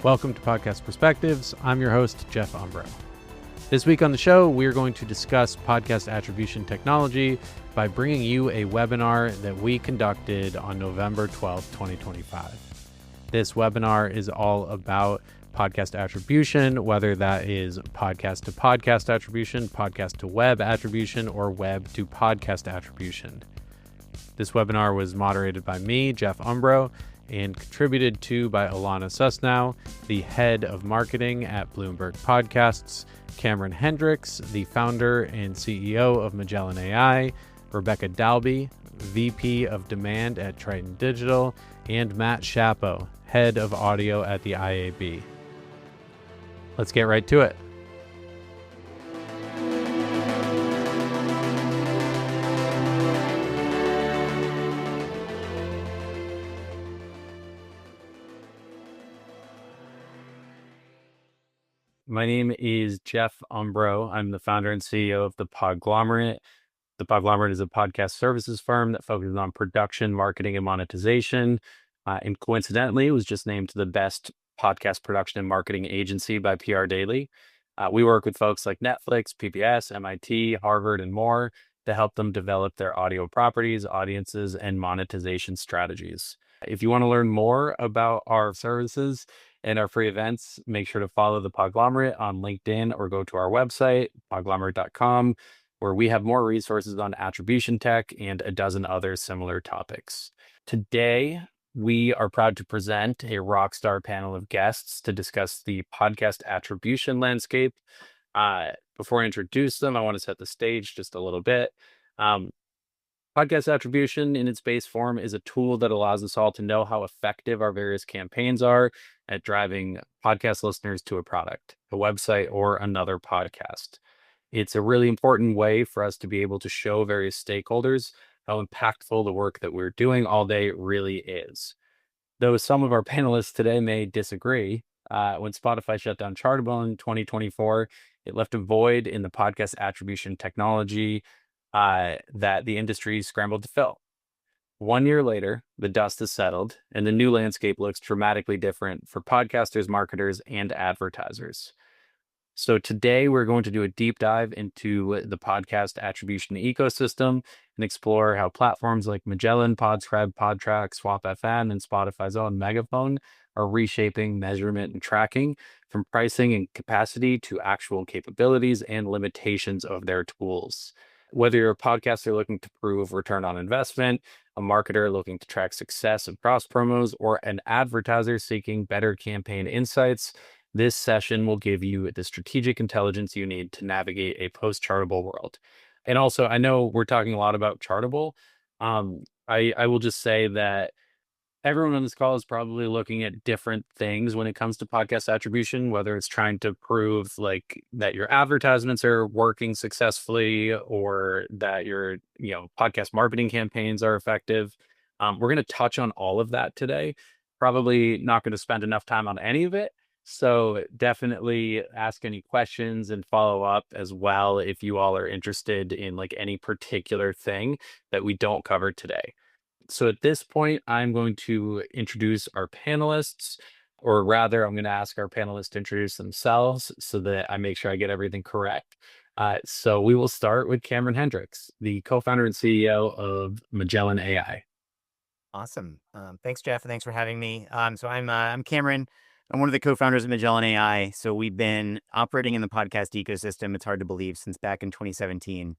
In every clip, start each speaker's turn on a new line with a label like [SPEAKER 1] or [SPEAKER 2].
[SPEAKER 1] Welcome to Podcast Perspectives. I'm your host, Jeff Umbro. This week on the show, we're going to discuss podcast attribution technology by bringing you a webinar that we conducted on November 12th, 2025. This webinar is all about podcast attribution, whether that is podcast to podcast attribution, podcast to web attribution, or web to podcast attribution. This webinar was moderated by me, Jeff Umbro, and contributed to by Ilana Susnow, the head of marketing at Bloomberg Podcasts, Cameron Hendrix, the founder and CEO of Magellan AI, Rebecca Dalby, VP of demand at Triton Digital, and Matt Shapo, head of audio at the IAB. Let's get right to it. My name is Jeff Umbro. I'm the founder and CEO of the Podglomerate. The Podglomerate is a podcast services firm that focuses on production, marketing, and monetization. And coincidentally, it was just named the best podcast production and marketing agency by PR Daily. We work with folks like Netflix, PBS, MIT, Harvard, and more to help them develop their audio properties, audiences, and monetization strategies. If you want to learn more about our services and our free events, make sure to follow the Podglomerate on LinkedIn or go to our website, podglomerate.com, where we have more resources on attribution tech and a dozen other similar topics. Today, we are proud to present a rockstar panel of guests to discuss the podcast attribution landscape. Before I introduce them, I want to set the stage just a little bit. Podcast attribution in its base form is a tool that allows us all to know how effective our various campaigns are at driving podcast listeners to a product, a website, or another podcast. It's a really important way for us to be able to show various stakeholders how impactful the work that we're doing all day really is. Though some of our panelists today may disagree, when Spotify shut down Chartable in 2024, it left a void in the podcast attribution technology that the industry scrambled to fill. 1 year later, the dust has settled, and the new landscape looks dramatically different for podcasters, marketers, and advertisers. So today, we're going to do a deep dive into the podcast attribution ecosystem and explore how platforms like Magellan, Podscribe, Podtrac, Swap FM, and Spotify's own Megaphone are reshaping measurement and tracking from pricing and capacity to actual capabilities and limitations of their tools. Whether you're a podcaster looking to prove return on investment, a marketer looking to track success of cross promos, or an advertiser seeking better campaign insights, this session will give you the strategic intelligence you need to navigate a post-Chartable world. And also, I know we're talking a lot about Chartable. I will just say that everyone on this call is probably looking at different things when it comes to podcast attribution, whether it's trying to prove like that your advertisements are working successfully or that your podcast marketing campaigns are effective. We're going to touch on all of that today. Probably not going to spend enough time on any of it. So definitely ask any questions and follow up as well if you all are interested in like any particular thing that we don't cover today. So at this point, I'm going to introduce our panelists, or rather, I'm going to ask our panelists to introduce themselves so that I make sure I get everything correct. So we will start with Cameron Hendrix, the co-founder and CEO of Magellan AI.
[SPEAKER 2] Awesome. Thanks, Jeff. And thanks for having me. So I'm Cameron. I'm one of the co-founders of Magellan AI. So we've been operating in the podcast ecosystem, it's hard to believe, since back in 2017.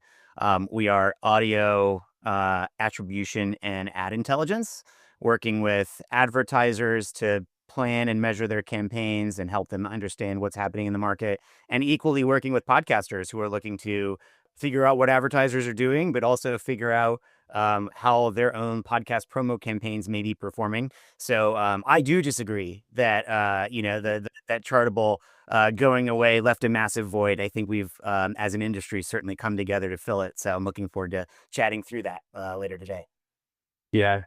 [SPEAKER 2] We are audio attribution and ad intelligence, working with advertisers to plan and measure their campaigns and help them understand what's happening in the market, and equally working with podcasters who are looking to figure out what advertisers are doing, but also figure out how their own podcast promo campaigns may be performing. So I do disagree that that Chartable going away left a massive void. I think we've, as an industry, certainly come together to fill it. So I'm looking forward to chatting through that later today.
[SPEAKER 1] Yeah,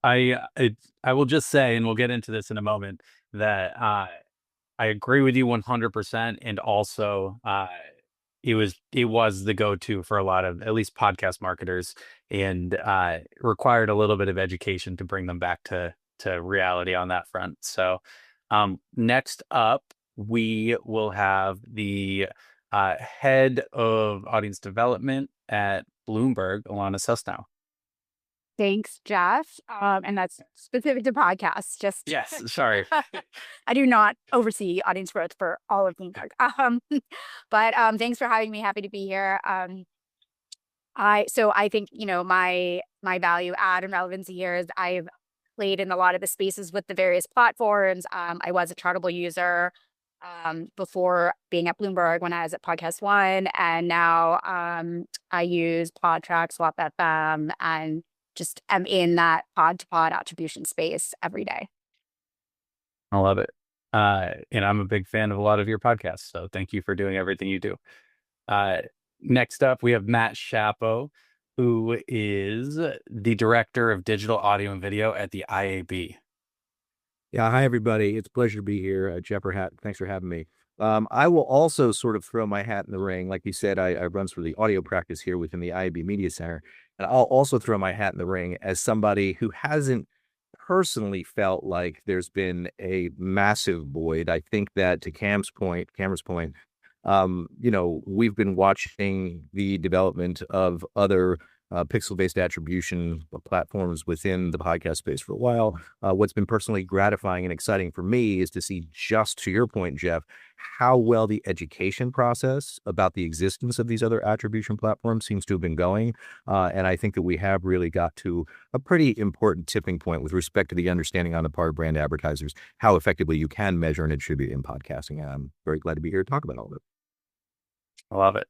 [SPEAKER 1] I will just say, and we'll get into this in a moment, that I agree with you 100%, and also it was the go-to for a lot of at least podcast marketers, and required a little bit of education to bring them back to reality on that front. So Next up, we will have the head of audience development at Bloomberg, Ilana Susnow.
[SPEAKER 3] Thanks, Jeff. And that's specific to podcasts. Just
[SPEAKER 1] Yes, sorry.
[SPEAKER 3] I do not oversee audience growth for all of Bloomberg. But thanks for having me. Happy to be here. I think my value add and relevancy here is I've played in a lot of the spaces with the various platforms. I was a Chartable user before being at Bloomberg when I was at Podcast One, and now I use Podtrac, Swap FM, and just am in that pod-to-pod attribution space every day.
[SPEAKER 1] I love it. And I'm a big fan of a lot of your podcasts, so thank you for doing everything you do. Next up, we have Matt Shapo, who is the Director of Digital Audio and Video at the IAB.
[SPEAKER 4] Yeah, hi, everybody. It's a pleasure to be here. Jeff, thanks for having me. I will also sort of throw my hat in the ring. Like you said, I run sort of the audio practice here within the IAB Media Center. And I'll also throw my hat in the ring as somebody who hasn't personally felt like there's been a massive void. I think that to Cameron's point, we've been watching the development of other pixel-based attribution platforms within the podcast space for a while. What's been personally gratifying and exciting for me is to see, just to your point, Jeff, how well the education process about the existence of these other attribution platforms seems to have been going. And I think that we have really got to a pretty important tipping point with respect to the understanding on the part of brand advertisers, how effectively you can measure and attribute in podcasting. And I'm very glad to be here to talk about all of it.
[SPEAKER 1] I love it.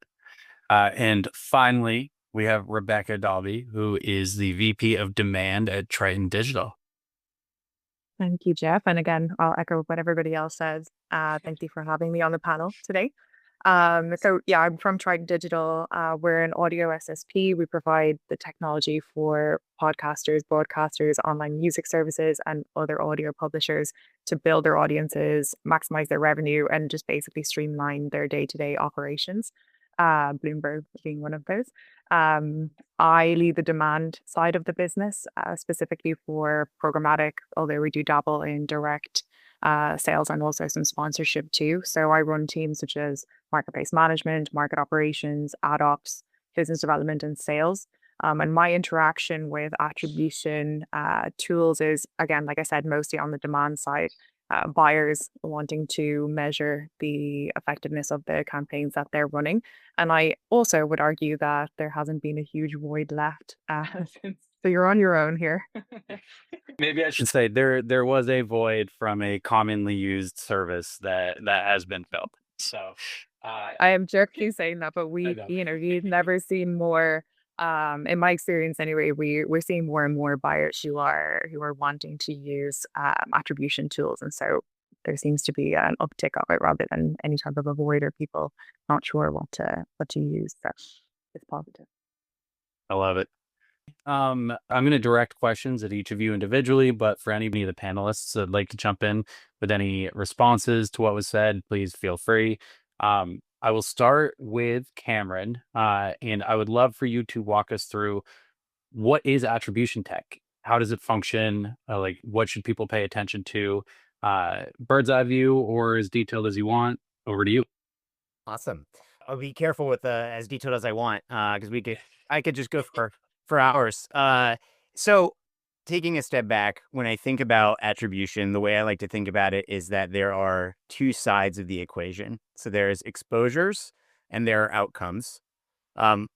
[SPEAKER 1] And finally, we have Rebecca Dalby, who is the VP of Demand at Triton Digital.
[SPEAKER 5] Thank you, Jeff. And again, I'll echo what everybody else says. Thank you for having me on the panel today. I'm from Triton Digital. We're an audio SSP. We provide the technology for podcasters, broadcasters, online music services, and other audio publishers to build their audiences, maximize their revenue, and just basically streamline their day-to-day operations. Bloomberg being one of those. I lead the demand side of the business, specifically for programmatic, although we do dabble in direct sales and also some sponsorship too. So I run teams such as marketplace management, market operations, ad ops, business development, and sales. And my interaction with attribution tools is, again, like I said, mostly on the demand side. Buyers wanting to measure the effectiveness of the campaigns that they're running. And I also would argue that there hasn't been a huge void left. So you're on your own here.
[SPEAKER 1] Maybe I should say there was a void from a commonly used service that has been filled. So
[SPEAKER 5] I am jerkily saying that, but we've never seen more. In my experience anyway, we're seeing more and more buyers who are wanting to use attribution tools, and so there seems to be an uptick of it rather than any type of a void or people not sure what to use. So it's positive.
[SPEAKER 1] I love it. I'm going to direct questions at each of you individually, but for any of the panelists that'd like to jump in with any responses to what was said, please feel free. I will start with Cameron, and I would love for you to walk us through what is attribution tech? How does it function? What should people pay attention to? Bird's eye view or as detailed as you want. Over to you.
[SPEAKER 2] Awesome. I'll be careful with as detailed as I want because I could just go for hours. So taking a step back, when I think about attribution, the way I like to think about it is that there are two sides of the equation. So there's exposures and there are outcomes. On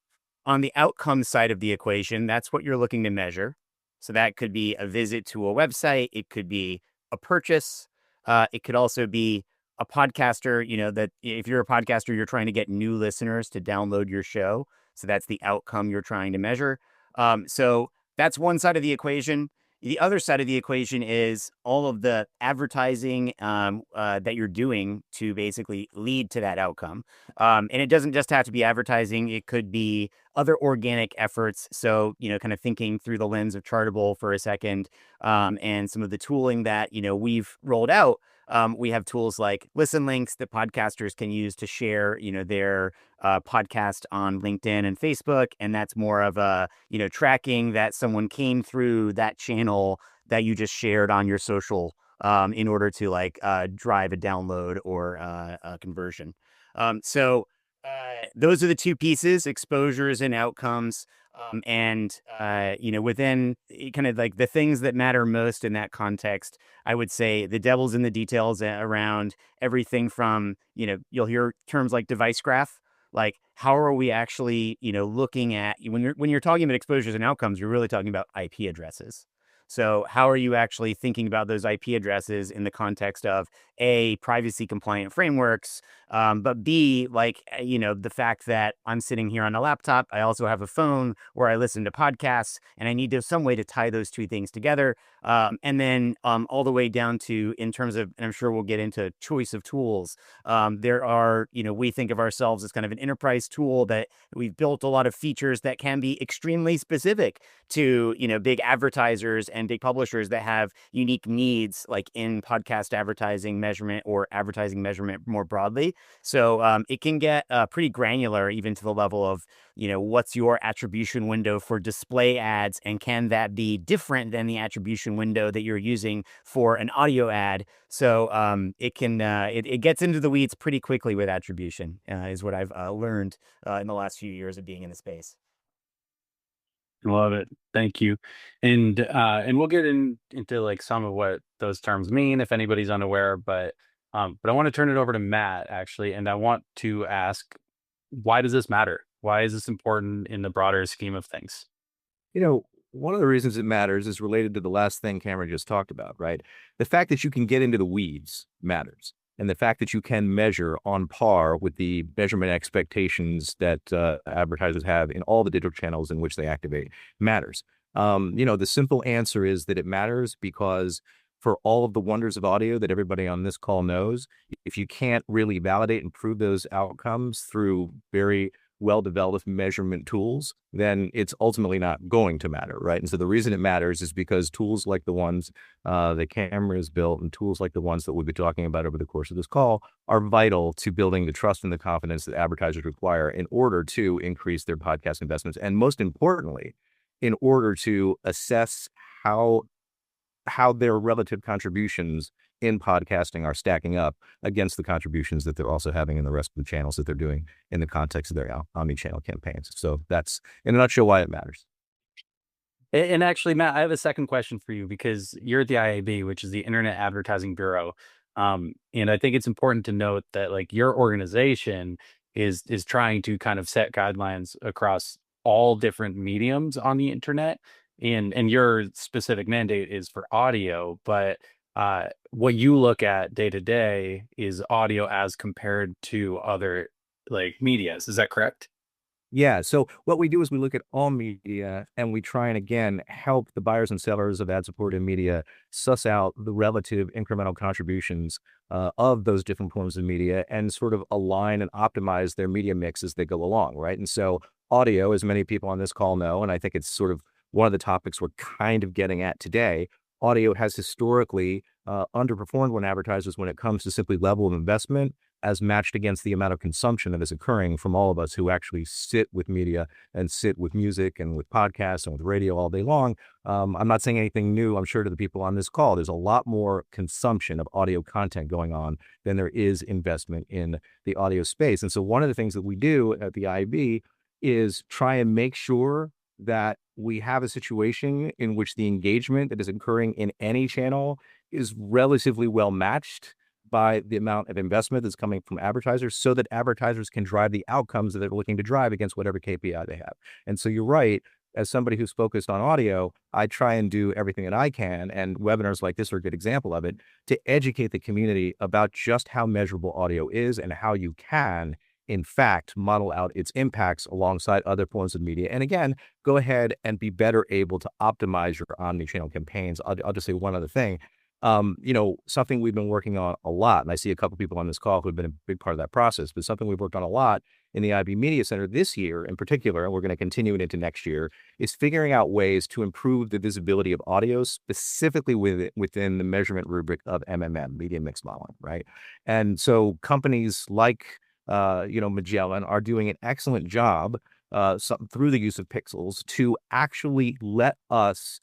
[SPEAKER 2] the outcome side of the equation, that's what you're looking to measure. So that could be a visit to a website. It could be a purchase. It could also be a podcaster, that if you're a podcaster, you're trying to get new listeners to download your show. So that's the outcome you're trying to measure. So that's one side of the equation. The other side of the equation is all of the advertising that you're doing to basically lead to that outcome. And it doesn't just have to be advertising. It could be other organic efforts. So, kind of thinking through the lens of Chartable for a second and some of the tooling that, we've rolled out. We have tools like listen links that podcasters can use to share, their podcast on LinkedIn and Facebook. And that's more of a, tracking that someone came through that channel that you just shared on your social in order to drive a download or a conversion. So those are the two pieces: exposures and outcomes. And within kind of like the things that matter most in that context, I would say the devil's in the details around everything from, you'll hear terms like device graph. Like, how are we actually, looking at when you're talking about exposures and outcomes, you're really talking about IP addresses. So how are you actually thinking about those IP addresses in the context of A, privacy compliant frameworks, but B, the fact that I'm sitting here on a laptop, I also have a phone where I listen to podcasts, and I need to some way to tie those two things together. And then all the way down to, in terms of, and I'm sure we'll get into choice of tools, there are, we think of ourselves as kind of an enterprise tool that we've built a lot of features that can be extremely specific to, big advertisers and big publishers that have unique needs, like in podcast advertising measurement or advertising measurement more broadly. So it can get pretty granular, even to the level of, what's your attribution window for display ads, and can that be different than the attribution window that you're using for an audio ad? So it gets into the weeds pretty quickly with attribution, is what I've learned in the last few years of being in the space.
[SPEAKER 1] Love it. Thank you. And we'll get into like some of what those terms mean if anybody's unaware, but I want to turn it over to Matt, actually, and I want to ask, why does this matter? Why is this important in the broader scheme of things?
[SPEAKER 4] One of the reasons it matters is related to the last thing Cameron just talked about, right? The fact that you can get into the weeds matters. And the fact that you can measure on par with the measurement expectations that advertisers have in all the digital channels in which they activate matters. The simple answer is that it matters because for all of the wonders of audio that everybody on this call knows, if you can't really validate and prove those outcomes through very well-developed measurement tools, then it's ultimately not going to matter, right? And so the reason it matters is because tools like the ones that Cameron has built and tools like the ones that we'll be talking about over the course of this call are vital to building the trust and the confidence that advertisers require in order to increase their podcast investments. And most importantly, in order to assess how their relative contributions in podcasting are stacking up against the contributions that they're also having in the rest of the channels that they're doing in the context of their omni-channel campaigns. So that's, in a nutshell, why it matters.
[SPEAKER 1] And actually, Matt, I have a second question for you, because you're at the IAB, which is the Internet Advertising Bureau. And I think it's important to note that like your organization is trying to kind of set guidelines across all different mediums on the internet. And your specific mandate is for audio, but what you look at day to day is audio as compared to other like medias. Is that correct?
[SPEAKER 4] Yeah. So what we do is we look at all media and we try and, again, help the buyers and sellers of ad-supported media suss out the relative incremental contributions of those different forms of media and sort of align and optimize their media mix as they go along, right? And so audio, as many people on this call know, and I think it's sort of one of the topics we're kind of getting at today, audio has historically underperformed when advertisers when it comes to simply level of investment as matched against the amount of consumption that is occurring from all of us who actually sit with media and sit with music and with podcasts and with radio all day long. I'm not saying anything new, I'm sure, to the people on this call. There's a lot more consumption of audio content going on than there is investment in the audio space. And so one of the things that we do at the IB is try and make sure that we have a situation in which the engagement that is occurring in any channel is relatively well matched by the amount of investment that's coming from advertisers so that advertisers can drive the outcomes that they're looking to drive against whatever KPI they have. And so you're right, as somebody who's focused on audio, I try and do everything that I can, and webinars like this are a good example of it, to educate the community about just how measurable audio is and how you can, in fact, model out its impacts alongside other forms of media. And again, go ahead and be better able to optimize your omni-channel campaigns. I'll just say one other thing. Something we've been working on a lot, and I see a couple people on this call who have been a big part of that process, but something we've worked on a lot in the IB Media Center this year in particular, and we're going to continue it into next year, is figuring out ways to improve the visibility of audio specifically within the measurement rubric of MMM, media mix modeling, right? And so companies like Magellan are doing an excellent job through the use of pixels to actually let us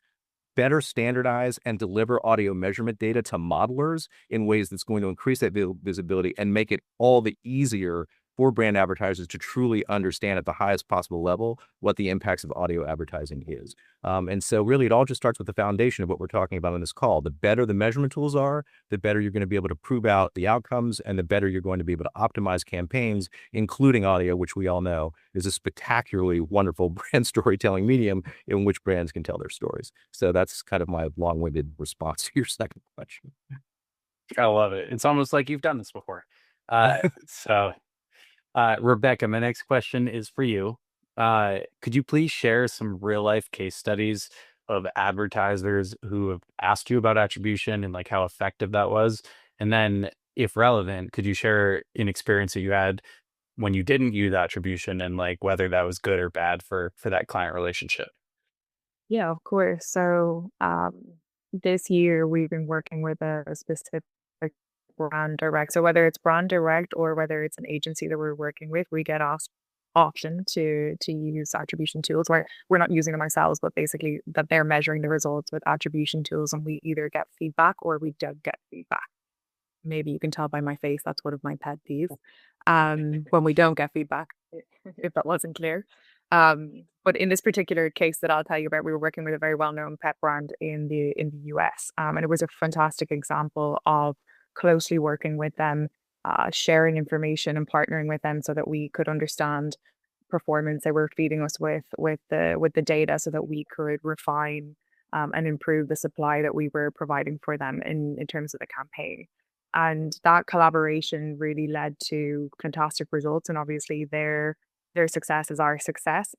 [SPEAKER 4] better standardize and deliver audio measurement data to modelers in ways that's going to increase that visibility and make it all the easier for brand advertisers to truly understand at the highest possible level what the impacts of audio advertising is. And so really it all just starts with the foundation of what we're talking about on this call. The better the measurement tools are, the better you're going to be able to prove out the outcomes, and the better you're going to be able to optimize campaigns, including audio, which we all know is a spectacularly wonderful brand storytelling medium in which brands can tell their stories. So that's kind of my long-winded response to your second question.
[SPEAKER 1] I love it. It's almost like you've done this before. Rebecca, my next question is for you. Could you please share some real life case studies of advertisers who have asked you about attribution and like how effective that was? And then, if relevant, could you share an experience that you had when you didn't use attribution and like whether that was good or bad for that client relationship?
[SPEAKER 5] Yeah, of course. So this year we've been working with a specific brand direct. So whether it's brand direct or whether it's an agency that we're working with, we get asked often to use attribution tools where we're not using them ourselves, but basically that they're measuring the results with attribution tools, and we either get feedback or we don't get feedback. Maybe you can tell by my face that's one of my pet peeves. When we don't get feedback, if that wasn't clear. But in this particular case that I'll tell you about, we were working with a very well-known pet brand in the US, and it was a fantastic example of closely working with them, sharing information and partnering with them so that we could understand performance. They were feeding us with the data so that we could refine and improve the supply that we were providing for them in terms of the campaign. And that collaboration really led to fantastic results. And obviously their success is our success.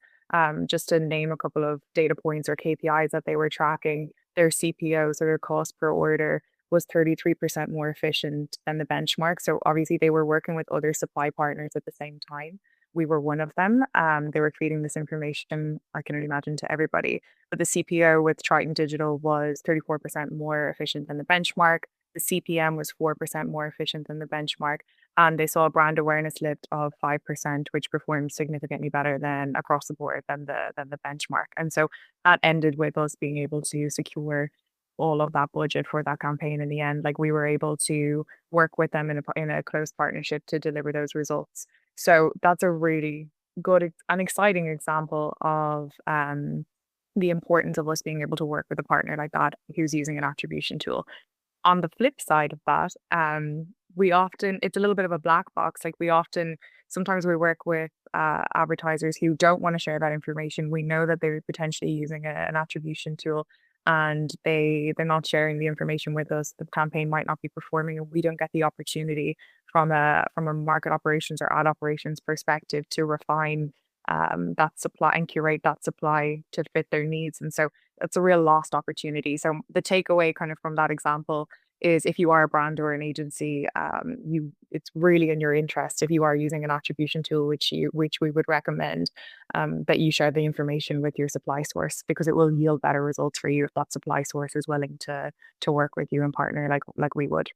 [SPEAKER 5] Just to name a couple of data points or KPIs that they were tracking, their CPO, so their cost per order, was 33% more efficient than the benchmark. So obviously they were working with other supply partners at the same time. We were one of them. They were feeding this information, I can only imagine, to everybody. But the CPO with Triton Digital was 34% more efficient than the benchmark. The CPM was 4% more efficient than the benchmark. And they saw a brand awareness lift of 5%, which performed significantly better than across the board than the benchmark. And so that ended with us being able to secure all of that budget for that campaign in the end. Like, we were able to work with them in a close partnership to deliver those results. So that's a really good and exciting example of the importance of us being able to work with a partner like that who's using an attribution tool. On the flip side of that, it's a little bit of a black box. Like, sometimes we work with advertisers who don't want to share that information. We know that they're potentially using an attribution tool, and they're not sharing the information with us. The campaign might not be performing, and we don't get the opportunity from a market operations or ad operations perspective to refine that supply and curate that supply to fit their needs. And so it's a real lost opportunity. So the takeaway kind of from that example is, if you are a brand or an agency, it's really in your interest, if you are using an attribution tool, which we would recommend, that you share the information with your supply source, because it will yield better results for you if that supply source is willing to work with you and partner like we would.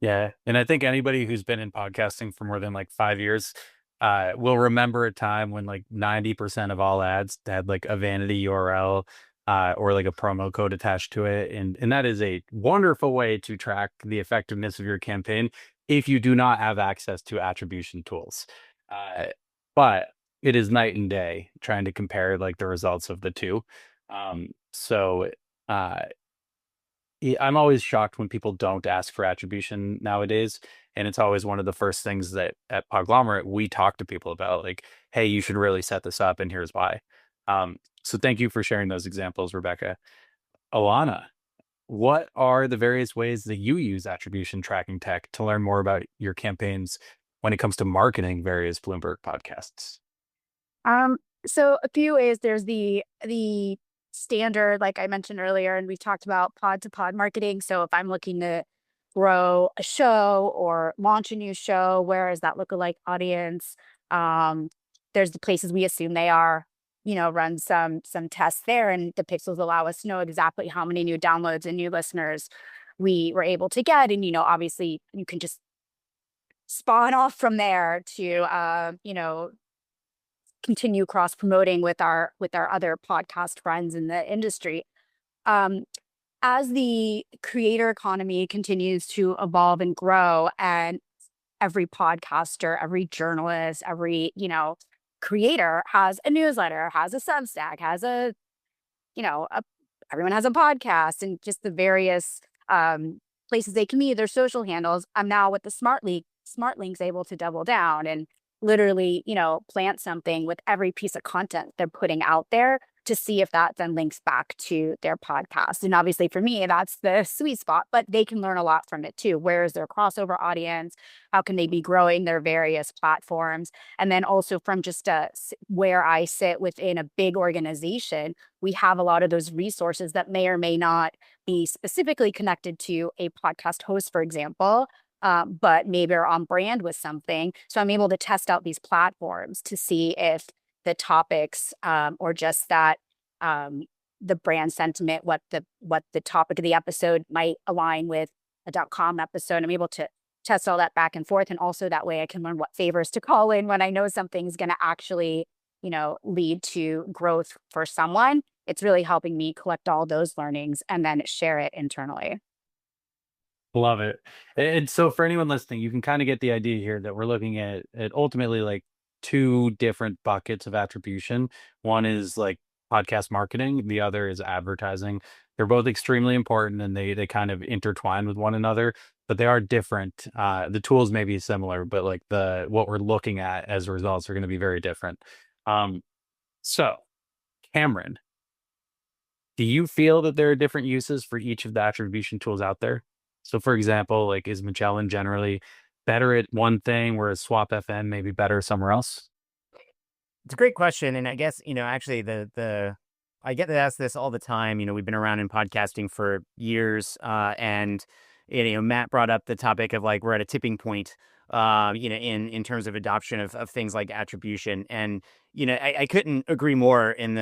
[SPEAKER 1] Yeah. And I think anybody who's been in podcasting for more than like 5 years will remember a time when like 90% of all ads had like a vanity URL or like a promo code attached to it. And that is a wonderful way to track the effectiveness of your campaign if you do not have access to attribution tools. But it is night and day trying to compare like the results of the two. I'm always shocked when people don't ask for attribution nowadays. And it's always one of the first things that at Podglomerate we talk to people about, like, hey, you should really set this up, and here's why. So thank you for sharing those examples, Rebecca. Ilana, what are the various ways that you use attribution tracking tech to learn more about your campaigns when it comes to marketing various Bloomberg podcasts?
[SPEAKER 3] So a few ways. There's the standard, like I mentioned earlier, and we've talked about pod to pod marketing. So if I'm looking to grow a show or launch a new show, where is that lookalike audience? There's the places we assume they are, run some tests there, and the pixels allow us to know exactly how many new downloads and new listeners we were able to get. And, obviously you can just spawn off from there to, continue cross promoting with our other podcast friends in the industry. as the creator economy continues to evolve and grow, and every podcaster, every journalist, every, creator has a newsletter, has a Substack, has a, everyone has a podcast, and just the various places they can meet, their social handles. I'm now with the Smart Links able to double down and literally, plant something with every piece of content they're putting out there to see if that then links back to their podcast. And obviously for me, that's the sweet spot, but they can learn a lot from it too. Where is their crossover audience? How can they be growing their various platforms? And then also from just where I sit within a big organization, we have a lot of those resources that may or may not be specifically connected to a podcast host, for example, but maybe are on brand with something. So I'm able to test out these platforms to see if the topics or just that the brand sentiment, what the topic of the episode might align with a .com episode. I'm able to test all that back and forth, and also that way I can learn what favors to call in when I know something's going to actually, lead to growth for someone. It's really helping me collect all those learnings and then share it internally.
[SPEAKER 1] Love it. And so for anyone listening, you can kind of get the idea here that we're looking at ultimately like two different buckets of attribution. One is like podcast marketing, the other is advertising. They're both extremely important, and they kind of intertwine with one another, but they are different. The tools may be similar, but like what we're looking at as results are going to be very different. So Cameron, do you feel that there are different uses for each of the attribution tools out there? So for example, like is Magellan generally better at one thing, whereas Swap FM may be better somewhere else?
[SPEAKER 2] It's a great question. And I guess, actually I get asked this all the time. We've been around in podcasting for years. And Matt brought up the topic of like, we're at a tipping point, in terms of adoption of things like attribution. And, I couldn't agree more in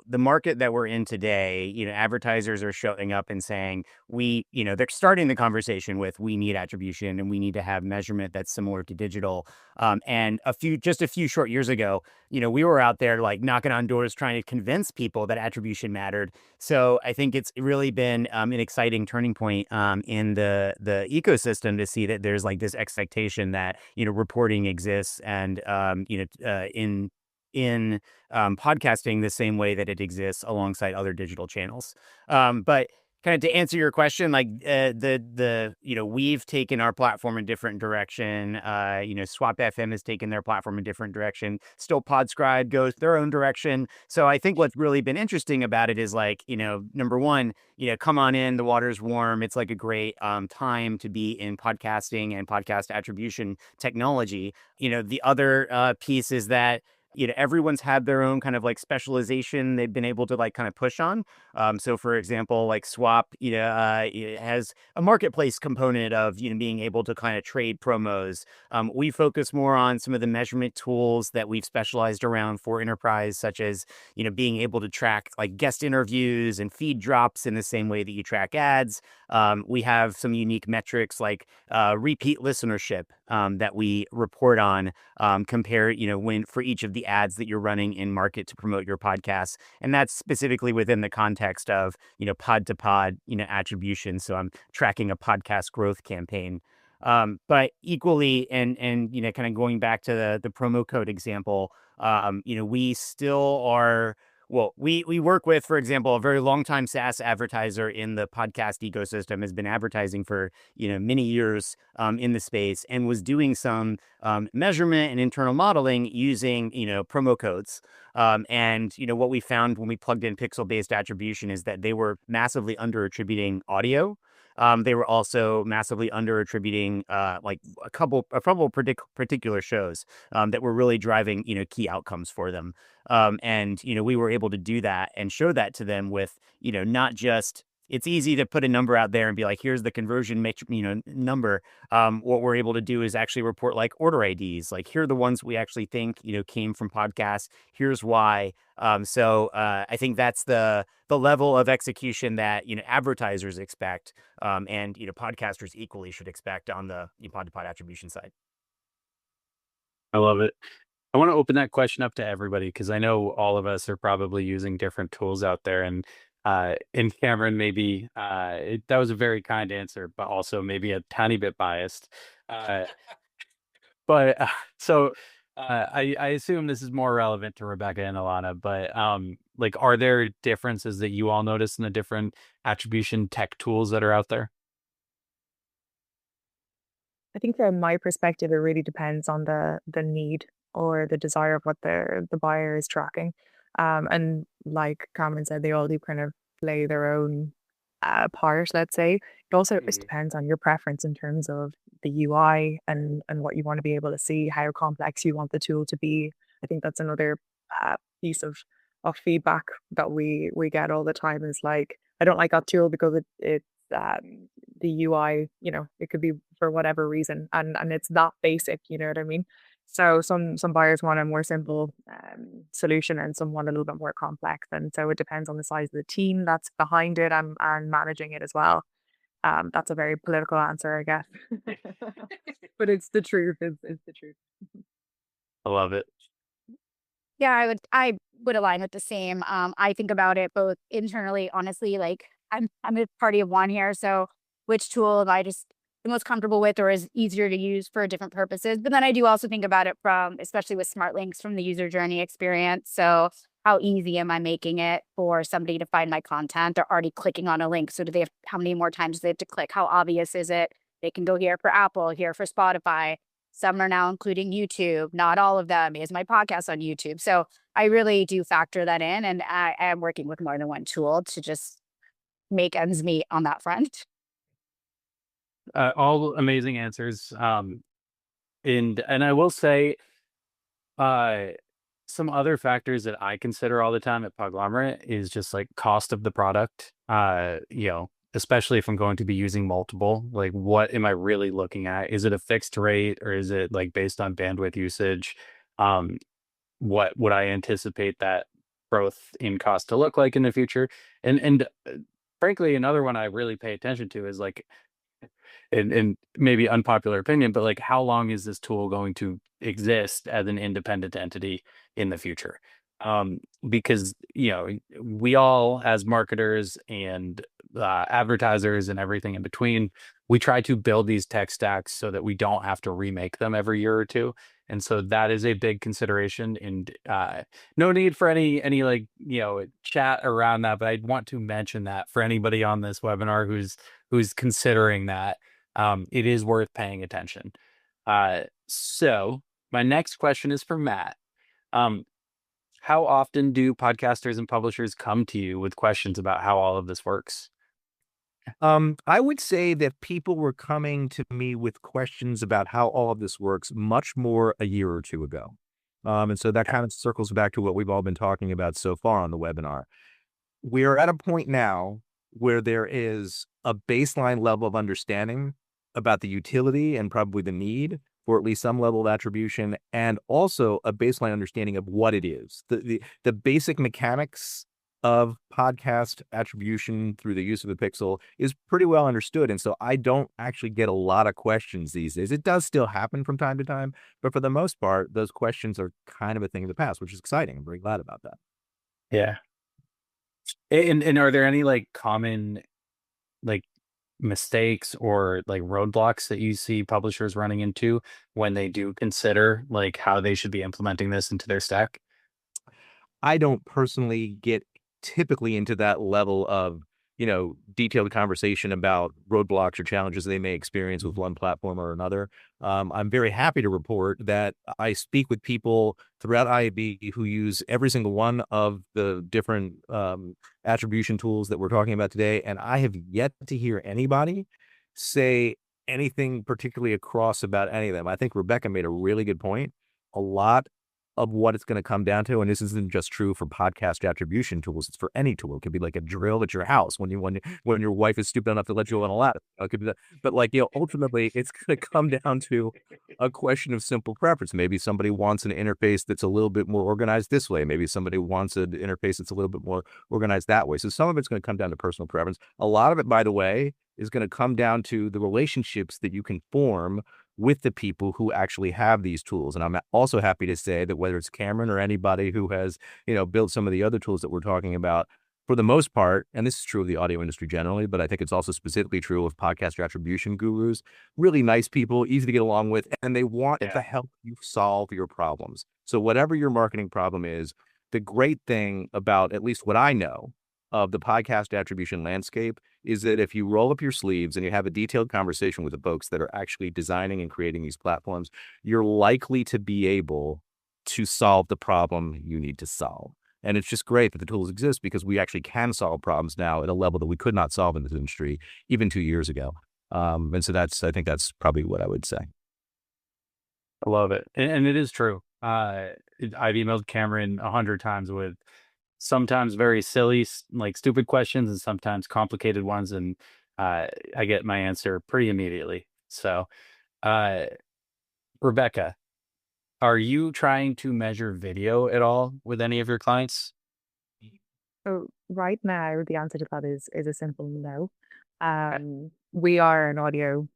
[SPEAKER 2] the market that we're in today. Advertisers are showing up and saying, they're starting the conversation with, we need attribution and we need to have measurement that's similar to digital. And just a few short years ago, we were out there like knocking on doors trying to convince people that attribution mattered. So I think it's really been an exciting turning point in the ecosystem to see that there's like this expectation that, reporting exists, and, in podcasting the same way that it exists alongside other digital channels. But kind of to answer your question, like we've taken our platform in different direction. Swap FM has taken their platform in different direction. Still Podscribe goes their own direction. So I think what's really been interesting about it is like, number one, come on in, the water's warm. It's like a great time to be in podcasting and podcast attribution technology. The other piece is that everyone's had their own kind of like specialization they've been able to like kind of push on. So for example, like Swap, it has a marketplace component of, being able to kind of trade promos. We focus more on some of the measurement tools that we've specialized around for enterprise, such as, being able to track like guest interviews and feed drops in the same way that you track ads. We have some unique metrics like repeat listenership that we report on, compare, when for each of the ads that you're running in market to promote your podcast. And that's specifically within the context of, pod to pod, attribution. So I'm tracking a podcast growth campaign. But equally, and kind of going back to the promo code example, we still are. Well, we work with, for example, a very long-time SaaS advertiser in the podcast ecosystem, has been advertising for, many years in the space, and was doing some measurement and internal modeling using, promo codes. And, what we found when we plugged in pixel-based attribution is that they were massively under-attributing audio. They were also massively under-attributing like a couple particular shows that were really driving, key outcomes for them. And, we were able to do that and show that to them with, not just, it's easy to put a number out there and be like, here's the conversion number. What we're able to do is actually report like order IDs, like here are the ones we actually think, came from podcasts. Here's why. So I think that's the level of execution that, advertisers expect, and, podcasters equally should expect on the pod-to-pod attribution side.
[SPEAKER 1] I love it. I want to open that question up to everybody because I know all of us are probably using different tools out there. And And Cameron, maybe that was a very kind answer, but also maybe a tiny bit biased. Uh, but so I assume this is more relevant to Rebecca and Ilana, but like, are there differences that you all notice in the different attribution tech tools that are out there?
[SPEAKER 5] I think from my perspective, it really depends on the need or the desire of what the buyer is tracking. And like Cameron said, they all do kind of play their own part, let's say. It also just depends on your preference in terms of the UI and what you want to be able to see, how complex you want the tool to be. I think that's another piece of feedback that we get all the time is like, I don't like that tool because it's the UI, it could be for whatever reason, and it's that basic, you know what I mean? So some buyers want a more simple solution, and some want a little bit more complex, and so it depends on the size of the team that's behind it and managing it as well. That's a very political answer, I guess, but it's the truth. It's the truth.
[SPEAKER 1] I love it.
[SPEAKER 3] Yeah, I would align with the same. I think about it both internally, honestly, like I'm a party of one here, so which tool am I just the most comfortable with or is easier to use for different purposes. But then I do also think about it from, especially with smart links, from the user journey experience. So how easy am I making it for somebody to find my content? They're already clicking on a link. So do they have how many more times do they have to click? How obvious is it? They can go here for Apple, here for Spotify. Some are now including YouTube. Not all of them. Is my podcast on YouTube? So I really do factor that in, and I am working with more than one tool to just make ends meet on that front.
[SPEAKER 1] All amazing answers. And I will say, uh, some other factors that I consider all the time at Podglomerate is just like cost of the product. Especially if I'm going to be using multiple, like, what am I really looking at? Is it a fixed rate, or is it like based on bandwidth usage? What would I anticipate that growth in cost to look like in the future? And frankly, another one I really pay attention to is like, and maybe unpopular opinion, but like, how long is this tool going to exist as an independent entity in the future? Because we all, as marketers and advertisers and everything in between, we try to build these tech stacks so that we don't have to remake them every year or two. And so that is a big consideration, and no need for any like chat around that. But I want to mention that for anybody on this webinar who's considering that, it is worth paying attention. So my next question is for Matt. How often do podcasters and publishers come to you with questions about how all of this works?
[SPEAKER 4] I would say that people were coming to me with questions about how all of this works much more a year or two ago. And so that kind of circles back to what we've all been talking about so far on the webinar. We are at a point now where there is a baseline level of understanding about the utility and probably the need for at least some level of attribution, and also a baseline understanding of what it is. The basic mechanics of podcast attribution through the use of a pixel is pretty well understood. And so I don't actually get a lot of questions these days. It does still happen from time to time, but for the most part, those questions are kind of a thing of the past, which is exciting. I'm very glad about that.
[SPEAKER 1] Yeah. And are there any like common like mistakes or like roadblocks that you see publishers running into when they do consider like how they should be implementing this into their stack?
[SPEAKER 4] I don't personally get typically into that level of, detailed conversation about roadblocks or challenges they may experience with one platform or another. I'm very happy to report that I speak with people throughout IAB who use every single one of the different attribution tools that we're talking about today, and I have yet to hear anybody say anything particularly across about any of them. I think Rebecca made a really good point. A lot of what it's going to come down to, and this isn't just true for podcast attribution tools, it's for any tool. It could be like a drill at your house when your wife is stupid enough to let you on a ladder. It could be that. But ultimately it's going to come down to a question of simple preference. Maybe somebody wants an interface that's a little bit more organized this way. Maybe somebody wants an interface that's a little bit more organized that way. So some of it's going to come down to personal preference. A lot of it, by the way, is going to come down to the relationships that you can form with the people who actually have these tools. And I'm also happy to say that whether it's Cameron or anybody who has, built some of the other tools that we're talking about, for the most part, and this is true of the audio industry generally, but I think it's also specifically true of podcast attribution gurus, really nice people, easy to get along with, and they want to help you solve your problems. So whatever your marketing problem is, the great thing about at least what I know of the podcast attribution landscape is that if you roll up your sleeves and you have a detailed conversation with the folks that are actually designing and creating these platforms, you're likely to be able to solve the problem you need to solve. And it's just great that the tools exist because we actually can solve problems now at a level that we could not solve in this industry even 2 years ago. And so I think that's probably what I would say.
[SPEAKER 1] I love it. And it is true. I've emailed Cameron 100 times with sometimes very silly, like stupid questions and sometimes complicated ones. And I get my answer pretty immediately. So, Rebecca, are you trying to measure video at all with any of your clients?
[SPEAKER 5] So right now, the answer to that is a simple no. We are an audio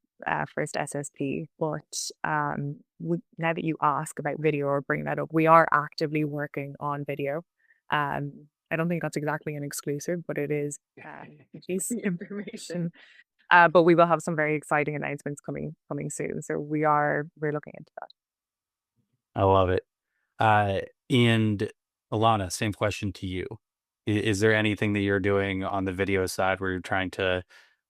[SPEAKER 5] first SSP, but now that you ask about video or bring that up, we are actively working on video. I don't think that's exactly an exclusive, but it is juicy information. But we will have some very exciting announcements coming soon. So we're looking into that.
[SPEAKER 1] I love it. And Ilana, same question to you. Is there anything that you're doing on the video side where you're trying to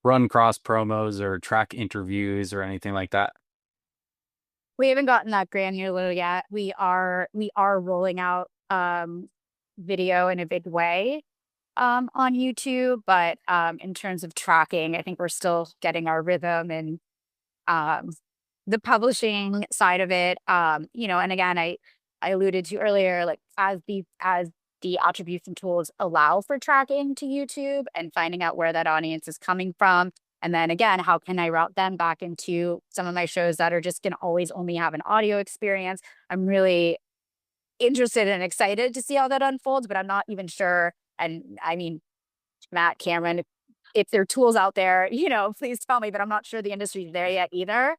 [SPEAKER 1] run cross promos or track interviews or anything like that?
[SPEAKER 3] We haven't gotten that granular yet. We are rolling out video in a big way on YouTube, but in terms of tracking, I think we're still getting our rhythm and the publishing side of it. And again, I alluded to earlier, like as the attribution tools allow for tracking to YouTube and finding out where that audience is coming from. And then again, how can I route them back into some of my shows that are just going to always only have an audio experience? I'm really interested and excited to see how that unfolds, but I'm not even sure. And I mean, Matt, Cameron, if there are tools out there, please tell me, but I'm not sure the industry's there yet either.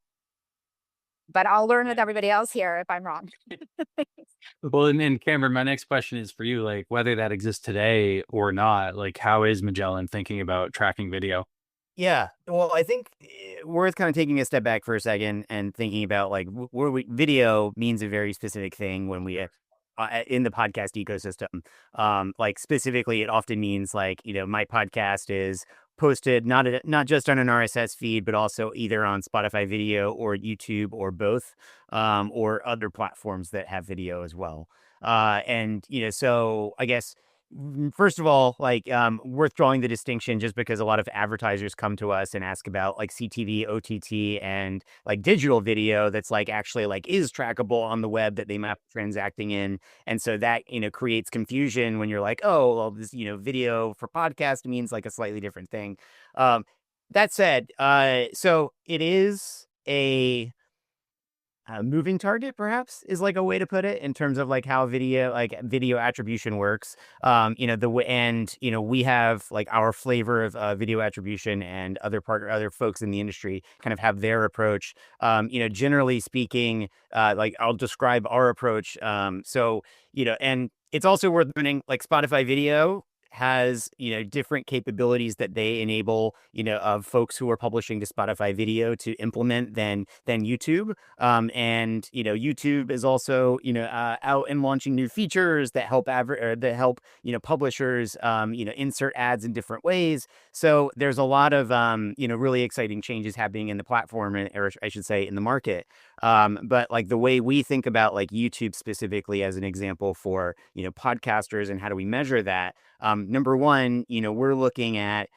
[SPEAKER 3] But I'll learn with everybody else here if I'm wrong.
[SPEAKER 1] Well, and Cameron, my next question is for you, like whether that exists today or not, like how is Magellan thinking about tracking video?
[SPEAKER 2] Yeah, well, I think worth kind of taking a step back for a second and thinking about like video means a very specific thing when we in the podcast ecosystem. Like specifically, it often means like, my podcast is posted not just on an RSS feed, but also either on Spotify video or YouTube or both, or other platforms that have video as well. So I guess first of all, like worth drawing the distinction just because a lot of advertisers come to us and ask about like CTV, OTT, and like digital video that's like actually like is trackable on the web that they might be transacting in. And so that, creates confusion when you're like, oh, well, this, video for podcast means like a slightly different thing. That said, so it is a moving target, perhaps, is like a way to put it in terms of like how video attribution works. We have like our flavor of video attribution, and other folks in the industry kind of have their approach. Generally speaking, like I'll describe our approach. And it's also worth noting like Spotify video has, different capabilities that they enable, of folks who are publishing to Spotify video to implement than YouTube. YouTube is also, out and launching new features that help publishers, insert ads in different ways. So there's a lot of, really exciting changes happening in the platform, or I should say in the market. But like the way we think about like YouTube specifically as an example for, podcasters and how do we measure that? Number one, we're looking at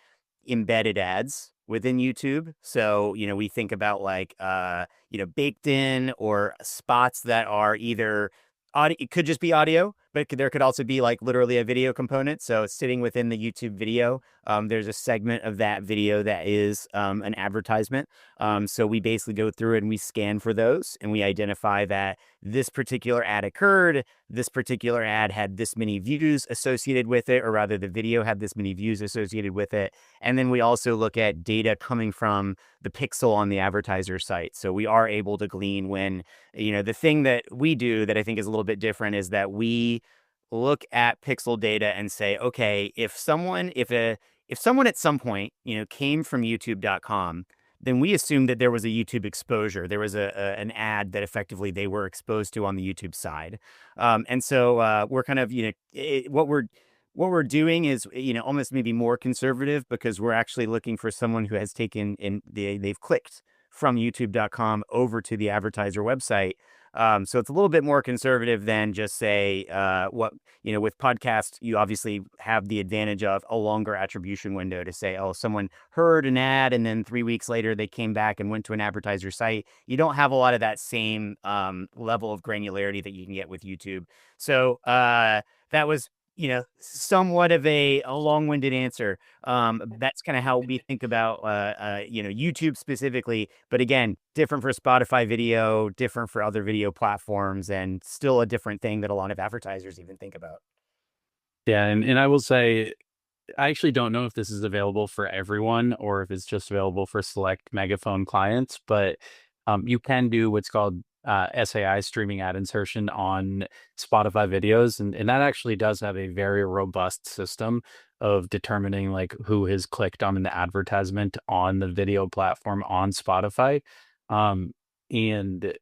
[SPEAKER 2] embedded ads within YouTube. So, we think about like, baked in or spots that are either audio. It could just be audio, but there could also be like literally a video component. So sitting within the YouTube video, there's a segment of that video that is an advertisement. So we basically go through and we scan for those and we identify that this particular ad occurred. This particular ad had this many views associated with it, or rather the video had this many views associated with it. And then we also look at data coming from the pixel on the advertiser site. So we are able to glean when, the thing that we do that I think is a little bit different is that we look at pixel data and say, okay, if someone at some point, came from youtube.com, then we assume that there was a YouTube exposure. There was an ad that effectively they were exposed to on the YouTube side. And so we're kind of, what we're doing is, almost maybe more conservative, because we're actually looking for someone who has they've clicked from youtube.com over to the advertiser website. So it's a little bit more conservative than just say with podcasts, you obviously have the advantage of a longer attribution window to say, oh, someone heard an ad and then 3 weeks later they came back and went to an advertiser site. You don't have a lot of that same level of granularity that you can get with YouTube. So that was somewhat of a long-winded answer. That's kind of how we think about, YouTube specifically. But again, different for Spotify video, different for other video platforms, and still a different thing that a lot of advertisers even think about.
[SPEAKER 1] Yeah, and I will say, I actually don't know if this is available for everyone or if it's just available for select Megaphone clients, but you can do what's called SAI, streaming ad insertion, on Spotify videos. And that actually does have a very robust system of determining like who has clicked on an advertisement on the video platform on Spotify. And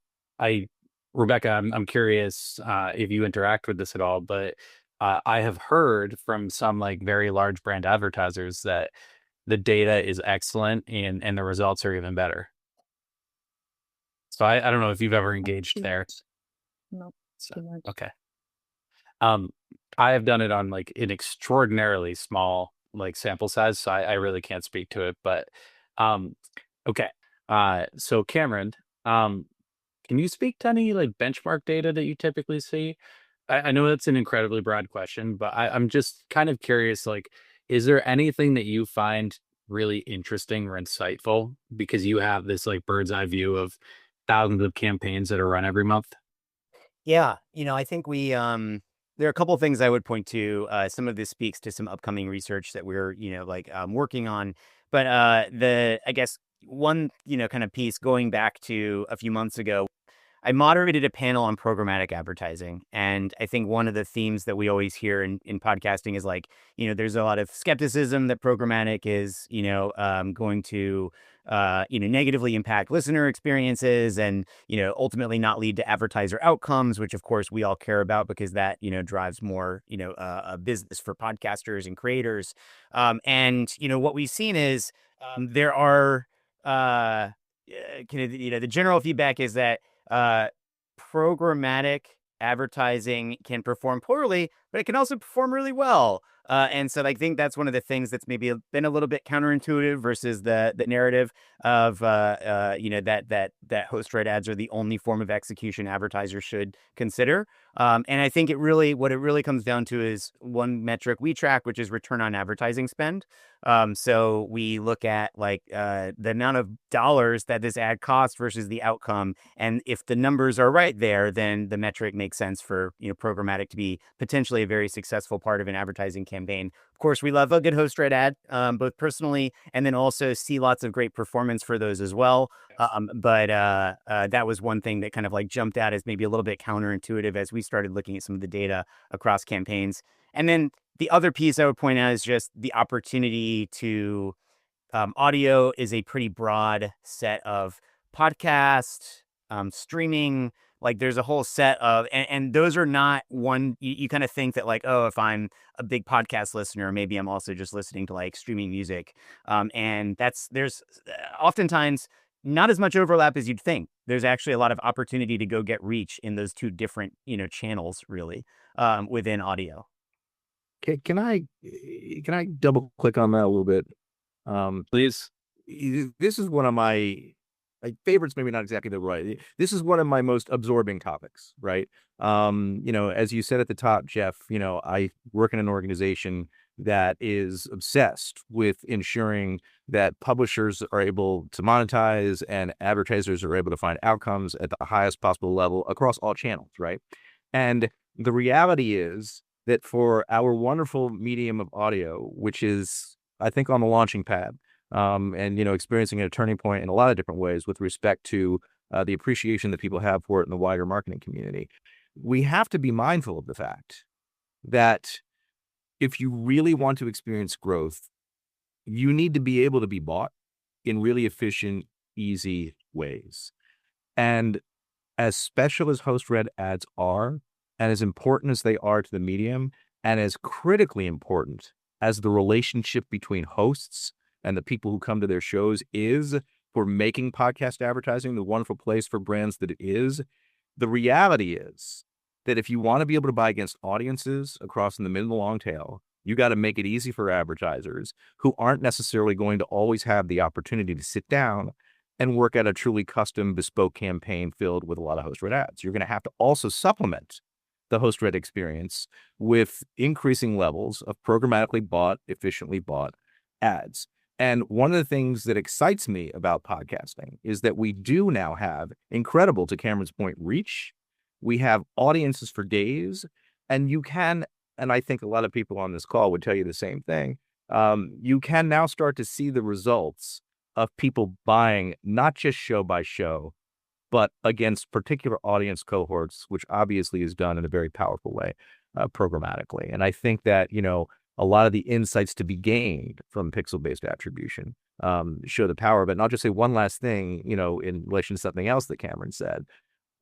[SPEAKER 1] Rebecca, I'm curious if you interact with this at all, but I have heard from some like very large brand advertisers that the data is excellent and the results are even better. So I don't know if you've ever engaged there.
[SPEAKER 5] No,
[SPEAKER 1] So,
[SPEAKER 5] too much.
[SPEAKER 1] okay. I have done it on like an extraordinarily small like sample size, so I really can't speak to it. But okay. So Cameron, can you speak to any like benchmark data that you typically see? I know that's an incredibly broad question, but I'm just kind of curious, like, is there anything that you find really interesting or insightful because you have this like bird's eye view of thousands of campaigns that are run every month?
[SPEAKER 2] Yeah, I think there are a couple of things I would point to. Some of this speaks to some upcoming research that we're, working on. But I guess one, kind of piece going back to a few months ago, I moderated a panel on programmatic advertising. And I think one of the themes that we always hear in podcasting is like, there's a lot of skepticism that programmatic is, going to, negatively impact listener experiences and, ultimately not lead to advertiser outcomes, which of course we all care about because that, drives more, a business for podcasters and creators. And, what we've seen is there are the general feedback is that programmatic advertising can perform poorly, but it can also perform really well. And so I think that's one of the things that's maybe been a little bit counterintuitive versus the narrative of that host-read ads are the only form of execution advertisers should consider. And I think what it really comes down to is one metric we track, which is return on advertising spend. So we look at like the amount of dollars that this ad costs versus the outcome, and if the numbers are right there, then the metric makes sense for programmatic to be potentially a very successful part of an advertising campaign. Of course, we love a good host-read ad, both personally and then also see lots of great performance for those as well. But that was one thing that kind of like jumped out as maybe a little bit counterintuitive as we started looking at some of the data across campaigns. And then the other piece I would point out is just the opportunity to audio is a pretty broad set of podcast, streaming. Like there's a whole set of, and those are not one, you kind of think that like, oh, if I'm a big podcast listener, maybe I'm also just listening to like streaming music. And there's oftentimes not as much overlap as you'd think. There's actually a lot of opportunity to go get reach in those two different, channels really, within audio.
[SPEAKER 4] Can I double click on that a little bit?
[SPEAKER 1] Please.
[SPEAKER 4] This is one of my favorites, maybe not exactly the right. This is one of my most absorbing topics, right? As you said at the top, Jeff, I work in an organization that is obsessed with ensuring that publishers are able to monetize and advertisers are able to find outcomes at the highest possible level across all channels, right? And the reality is that for our wonderful medium of audio, which is, I think, on the launching pad, and experiencing a turning point in a lot of different ways with respect to the appreciation that people have for it in the wider marketing community, we have to be mindful of the fact that if you really want to experience growth, you need to be able to be bought in really efficient, easy ways. And as special as host-read ads are, and as important as they are to the medium, and as critically important as the relationship between hosts and the people who come to their shows is for making podcast advertising the wonderful place for brands that it is, the reality is that if you want to be able to buy against audiences across in the mid and the long tail, you got to make it easy for advertisers who aren't necessarily going to always have the opportunity to sit down and work at a truly custom bespoke campaign filled with a lot of host-read ads. You're going to have to also supplement the host-read experience with increasing levels of programmatically bought, efficiently bought ads. And one of the things that excites me about podcasting is that we do now have incredible, to Cameron's point, reach. We have audiences for days, and you can, and I think a lot of people on this call would tell you the same thing, you can now start to see the results of people buying not just show by show, but against particular audience cohorts, which obviously is done in a very powerful way, programmatically. And I think that, a lot of the insights to be gained from pixel-based attribution show the power of it. And I'll just say one last thing, in relation to something else that Cameron said.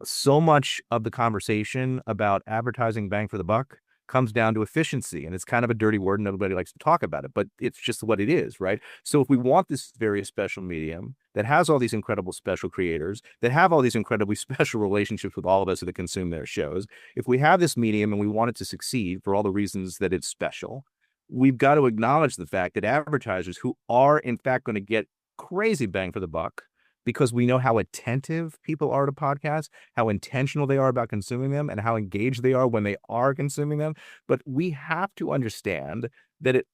[SPEAKER 4] So much of the conversation about advertising bang for the buck comes down to efficiency. And it's kind of a dirty word and nobody likes to talk about it, but it's just what it is, right? So if we want this very special medium that has all these incredible special creators, that have all these incredibly special relationships with all of us that consume their shows, if we have this medium and we want it to succeed for all the reasons that it's special, we've got to acknowledge the fact that advertisers who are in fact going to get crazy bang for the buck, because we know how attentive people are to podcasts, how intentional they are about consuming them, and how engaged they are when they are consuming them. But we have to understand that it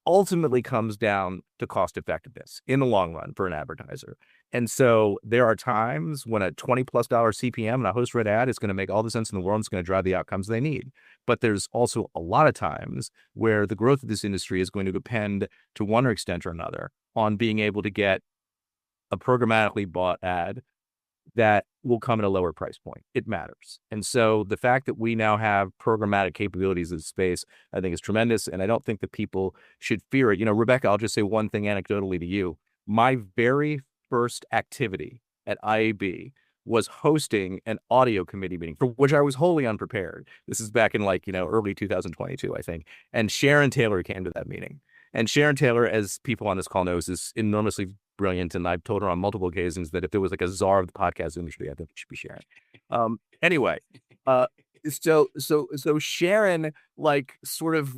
[SPEAKER 4] ultimately comes down to cost effectiveness in the long run for an advertiser. And so there are times when a $20+ CPM and a host-read ad is going to make all the sense in the world and it's going to drive the outcomes they need. But there's also a lot of times where the growth of this industry is going to depend, to one extent or another, on being able to get a programmatically bought ad that will come at a lower price point. It matters. And so the fact that we now have programmatic capabilities in space, I think is tremendous. And I don't think that people should fear it. Rebecca, I'll just say one thing anecdotally to you. My very first activity at IAB was hosting an audio committee meeting for which I was wholly unprepared. This is back in early 2022, I think. And Sharon Taylor came to that meeting. And Sharon Taylor, as people on this call knows, is enormously brilliant. And I've told her on multiple occasions that if there was a czar of the podcast industry, I think it should be Sharon. Anyway, so Sharon, sort of,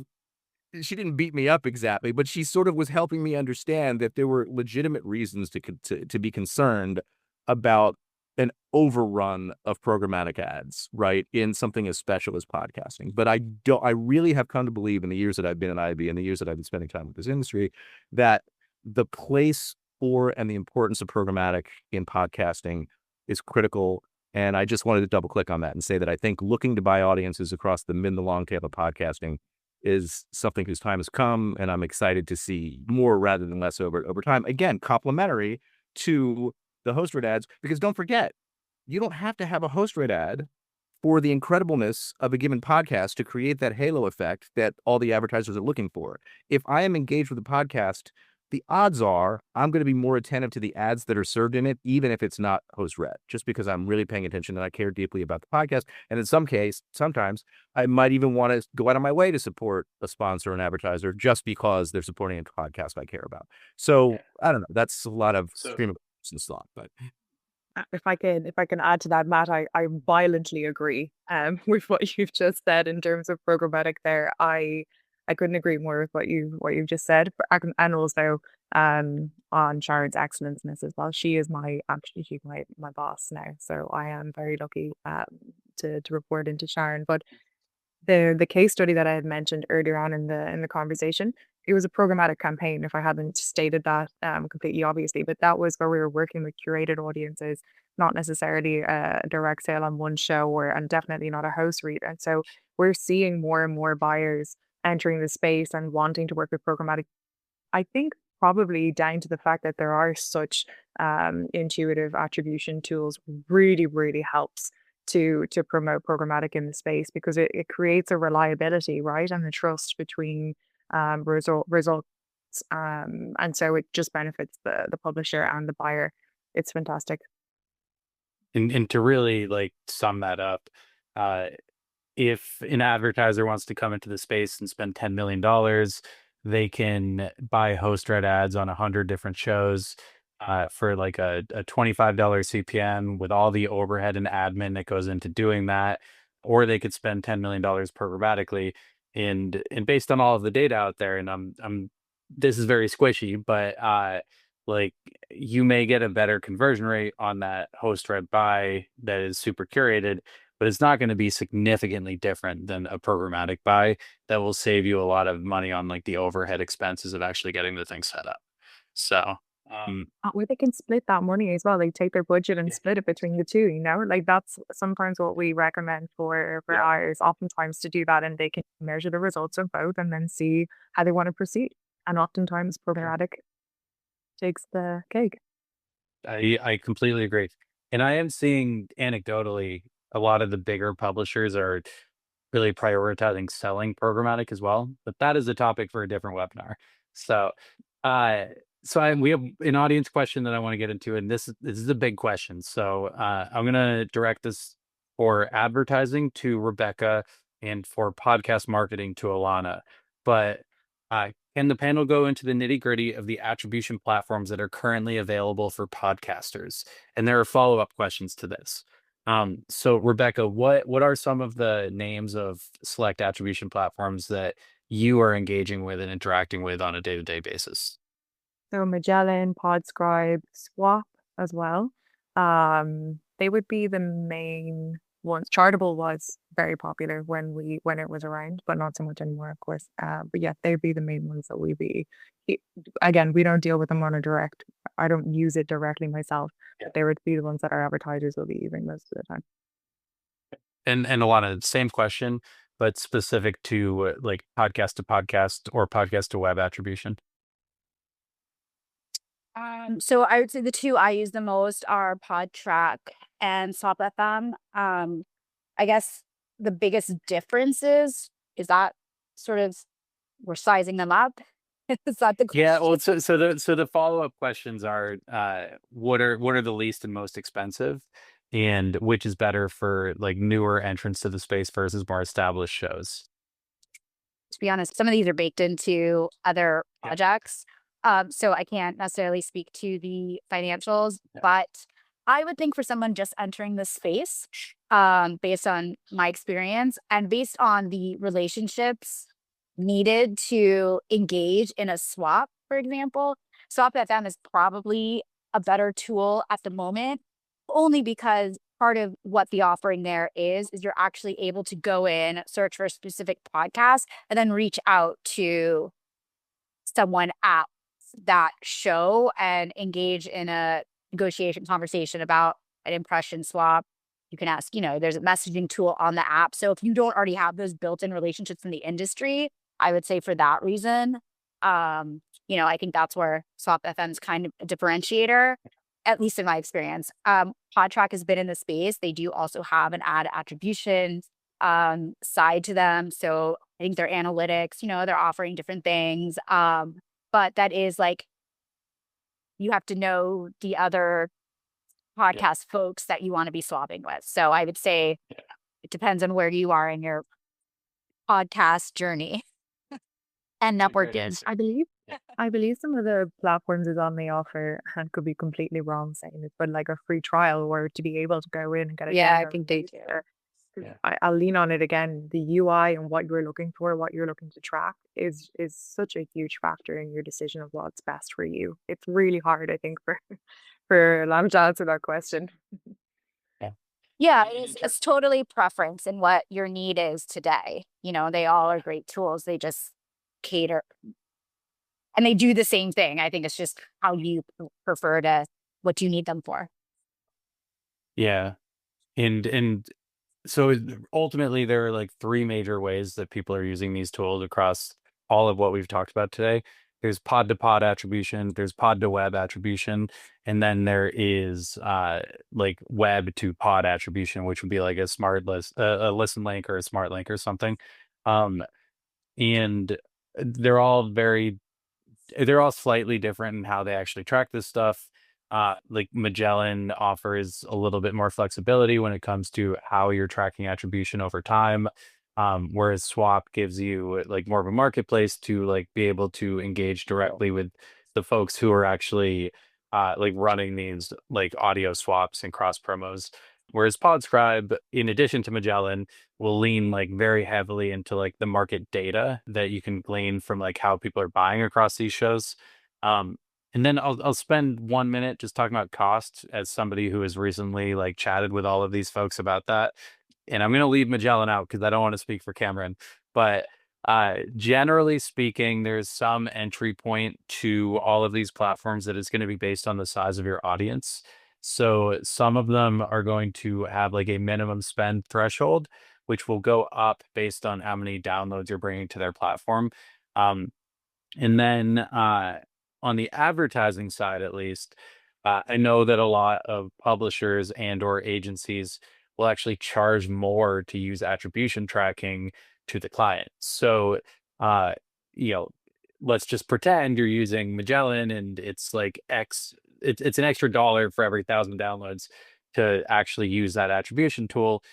[SPEAKER 4] she didn't beat me up exactly, but she sort of was helping me understand that there were legitimate reasons to be concerned about an overrun of programmatic ads, right, in something as special as podcasting. But I really have come to believe in the years that I've been at IAB and the years that I've been spending time with this industry, that the place for and the importance of programmatic in podcasting is critical. And I just wanted to double click on that and say that I think looking to buy audiences across the mid and the long tail of podcasting is something whose time has come, and I'm excited to see more rather than less over time. Again, complementary to the host-read ads, because don't forget, you don't have to have a host-read ad for the incredibleness of a given podcast to create that halo effect that all the advertisers are looking for. If I am engaged with a podcast, the odds are I'm going to be more attentive to the ads that are served in it, even if it's not host-read, just because I'm really paying attention and I care deeply about the podcast. And in sometimes I might even want to go out of my way to support a sponsor or an advertiser just because they're supporting a podcast I care about. So I don't know. That's a lot of stream of thought, but
[SPEAKER 5] if I can add to that, Matt, I violently agree with what you've just said in terms of programmatic there. I couldn't agree more with what you've just said, and also on Sharon's excellenceness as well. She's my boss now, so I am very lucky to report into Sharon. But the case study that I had mentioned earlier on in the conversation, it was a programmatic campaign, if I hadn't stated that completely obviously, but that was where we were working with curated audiences, not necessarily a direct sale on one show, and definitely not a host read. And so we're seeing more and more buyers entering the space and wanting to work with programmatic. I think probably down to the fact that there are such intuitive attribution tools really, really helps to promote programmatic in the space, because it creates a reliability, right, and a trust between results. And so it just benefits the publisher and the buyer. It's fantastic.
[SPEAKER 1] And to really like sum that up, uh, if an advertiser wants to come into the space and spend $10 million, they can buy host read ads on 100 different shows for like a $25 CPM with all the overhead and admin that goes into doing that. Or they could spend $10 million programmatically. And based on all of the data out there, and I'm this is very squishy, but like you may get a better conversion rate on that host read buy that is super curated, but it's not going to be significantly different than a programmatic buy that will save you a lot of money on like the overhead expenses of actually getting the thing set up. So,
[SPEAKER 5] Where they can split that money as well. They take their budget and split it between the two, like that's sometimes what we recommend for buyers, oftentimes, to do that, and they can measure the results of both and then see how they want to proceed. And oftentimes programmatic takes the cake.
[SPEAKER 1] I completely agree. And I am seeing anecdotally a lot of the bigger publishers are really prioritizing selling programmatic as well. But that is a topic for a different webinar. So, we have an audience question that I want to get into, and this is a big question. So I'm going to direct this for advertising to Rebecca and for podcast marketing to Ilana. But can the panel go into the nitty gritty of the attribution platforms that are currently available for podcasters? And there are follow-up questions to this. So Rebecca, what are some of the names of select attribution platforms that you are engaging with and interacting with on a day-to-day basis?
[SPEAKER 5] So Magellan, Podscribe, Swap as well. They would be the main ones. Chartable was very popular when it was around, but not so much anymore, of course. But yeah, they'd be the main ones that again, we don't deal with them on a direct. I don't use it directly myself. But they would be the ones that our advertisers will be using most of the time.
[SPEAKER 1] And a lot of same question, but specific to like podcast to podcast or podcast to web attribution.
[SPEAKER 3] So I would say the two I use the most are Podtrac and Swap FM. I guess the biggest difference is that sort of we're sizing them up. Is that the question?
[SPEAKER 1] Yeah, well, so the follow-up questions are what are the least and most expensive, and which is better for like newer entrants to the space versus more established shows?
[SPEAKER 3] To be honest, some of these are baked into other projects. So I can't necessarily speak to the financials, but I would think for someone just entering the space, based on my experience and based on the relationships needed to engage in a swap, for example, Swap FM is probably a better tool at the moment, only because part of what the offering there is you're actually able to go in, search for a specific podcast, and then reach out to someone at that show and engage in a negotiation conversation about an impression swap. You can ask, there's a messaging tool on the app. So if you don't already have those built-in relationships in the industry, I would say for that reason, I think that's where Swap FM is kind of a differentiator, at least in my experience. Podtrac has been in the space. They do also have an ad attribution side to them. So I think their analytics, they're offering different things. But that is like, you have to know the other podcast folks that you want to be swapping with. So I would say it depends on where you are in your podcast journey and networking, I believe.
[SPEAKER 5] I believe some of the platforms is on the offer, and could be completely wrong saying it, but like a free trial or to be able to go in and get a
[SPEAKER 3] Yeah, I
[SPEAKER 5] demo
[SPEAKER 3] think they do.
[SPEAKER 5] there.
[SPEAKER 1] Yeah.
[SPEAKER 5] I'll lean on it again. The UI and what you're looking for, what you're looking to track is such a huge factor in your decision of what's best for you. It's really hard, I think, for Ilana to answer that question.
[SPEAKER 3] Yeah, it's totally preference and what your need is today. They all are great tools. They just cater and they do the same thing. I think it's just how you prefer what you need them for.
[SPEAKER 1] Yeah. And so ultimately there are like three major ways that people are using these tools across all of what we've talked about today. there's pod to pod attribution, there's pod to web attribution, and then there is like web to pod attribution, which would be like a smart list, a listen link or a smart link or something. And they're all slightly different in how they actually track this stuff. Like Magellan offers a little bit more flexibility when it comes to how you're tracking attribution over time. Whereas Swap gives you like more of a marketplace to like be able to engage directly with the folks who are actually like running these like audio swaps and cross promos. Whereas Podscribe, in addition to Magellan, will lean like very heavily into like the market data that you can glean from like how people are buying across these shows. And then I'll spend 1 minute just talking about cost as somebody who has recently like chatted with all of these folks about that. And I'm going to leave Magellan out because I don't want to speak for Cameron. But generally speaking, there's some entry point to all of these platforms that is going to be based on the size of your audience. So some of them are going to have like a minimum spend threshold, which will go up based on how many downloads you're bringing to their platform. And then on the advertising side, at least, I know that a lot of publishers and or agencies will actually charge more to use attribution tracking to the client. So, you know, let's just pretend you're using Magellan and it's like it's an extra dollar for every 1,000 downloads to actually use that attribution tool.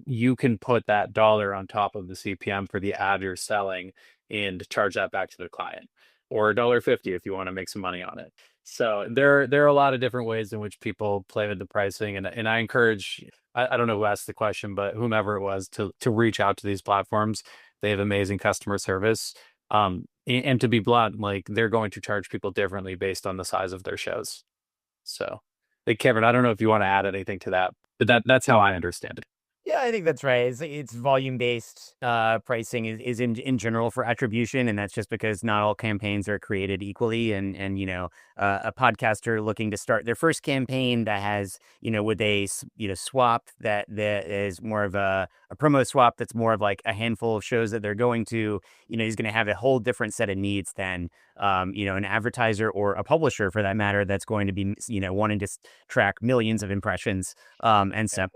[SPEAKER 1] You can put that dollar on top of the CPM for the ad you're selling and charge that back to the client, or $1.50 if you want to make some money on it. So there are a lot of different ways in which people play with the pricing, and I encourage, I don't know who asked the question, but whomever it was to reach out to these platforms. They have amazing customer service. And to be blunt, like they're going to charge people differently based on the size of their shows. So, like Kevin, I don't know if you want to add anything to that, but that's how I understand it.
[SPEAKER 2] Yeah, I think that's right. It's volume-based pricing is in general for attribution, and that's just because not all campaigns are created equally. And a podcaster looking to start their first campaign that has with a swap that is more of a promo swap that's more of like a handful of shows that they're going to. He's going to have a whole different set of needs than an advertiser or a publisher for that matter that's going to be wanting to track millions of impressions. And so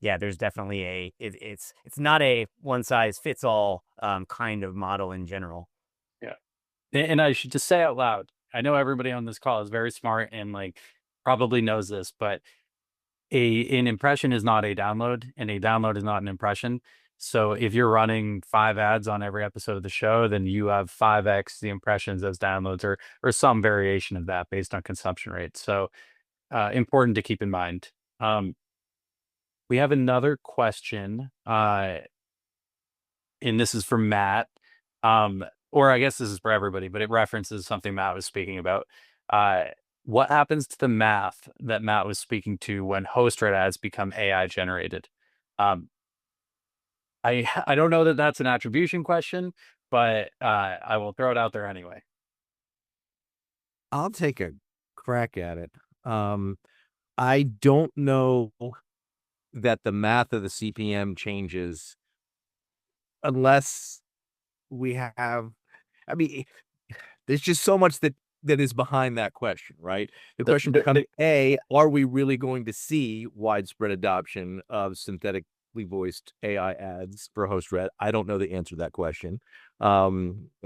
[SPEAKER 2] yeah, there's definitely it's not a one size fits all kind of model in general.
[SPEAKER 1] Yeah. And I should just say out loud, I know everybody on this call is very smart and like probably knows this, but an impression is not a download and a download is not an impression. So if you're running 5 ads on every episode of the show, then you have 5x the impressions as downloads or some variation of that based on consumption rate. So important to keep in mind. We have another question, and this is from Matt, or I guess this is for everybody, but it references something Matt was speaking about. What happens to the math that Matt was speaking to when host-read ads become AI generated? I don't know that that's an attribution question, but I will throw it out there anyway.
[SPEAKER 4] I'll take a crack at it. I don't know that the math of the CPM changes unless we have, I mean, there's just so much that is behind that question, right? The question becomes, are we really going to see widespread adoption of synthetically voiced AI ads for host read? I don't know the answer to that question. I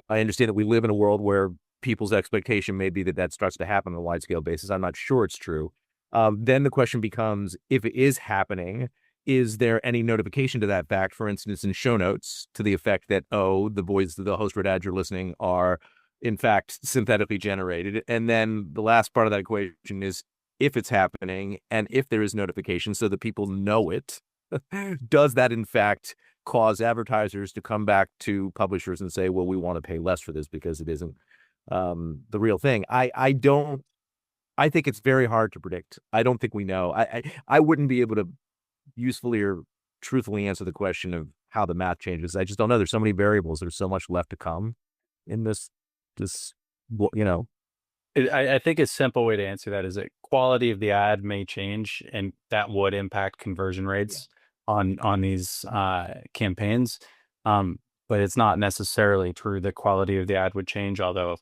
[SPEAKER 4] understand that we live in a world where people's expectation may be that starts to happen on a wide scale basis. I'm not sure it's true. Then the question becomes, if it is happening, is there any notification to that fact, for instance, in show notes to the effect that, the host read ads you're listening are in fact synthetically generated? And then the last part of that equation is, if it's happening and if there is notification so that people know it, does that in fact cause advertisers to come back to publishers and say, well, we want to pay less for this because it isn't the real thing? I think it's very hard to predict. I don't think we know. I wouldn't be able to usefully or truthfully answer the question of how the math changes. I just don't know. There's so many variables. There's so much left to come in this.
[SPEAKER 1] I think a simple way to answer that is that quality of the ad may change, and that would impact conversion rates on these campaigns. But it's not necessarily true that quality of the ad would change, although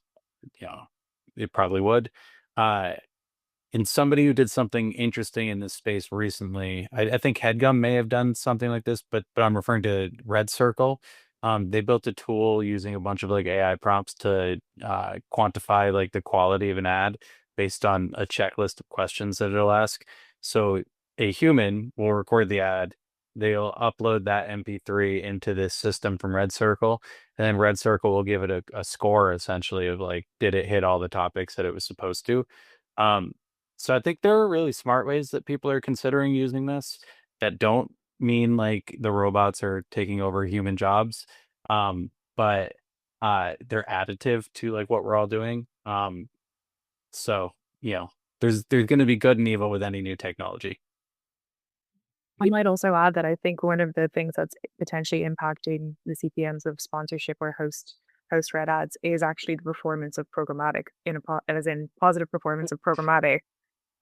[SPEAKER 1] it probably would. And somebody who did something interesting in this space recently, I think HeadGum may have done something like this, but I'm referring to Red Circle. They built a tool using a bunch of like AI prompts to quantify like the quality of an ad based on a checklist of questions that it'll ask. So a human will record the ad, they'll upload that MP3 into this system from Red Circle, and then Red Circle will give it a score essentially of like, did it hit all the topics that it was supposed to? So I think there are really smart ways that people are considering using this that don't mean like the robots are taking over human jobs, but they're additive to like what we're all doing. So there's going to be good and evil with any new technology.
[SPEAKER 5] I might also add that I think one of the things that's potentially impacting the CPMs of sponsorship or host-read ads is actually the performance of programmatic, as in positive performance of programmatic.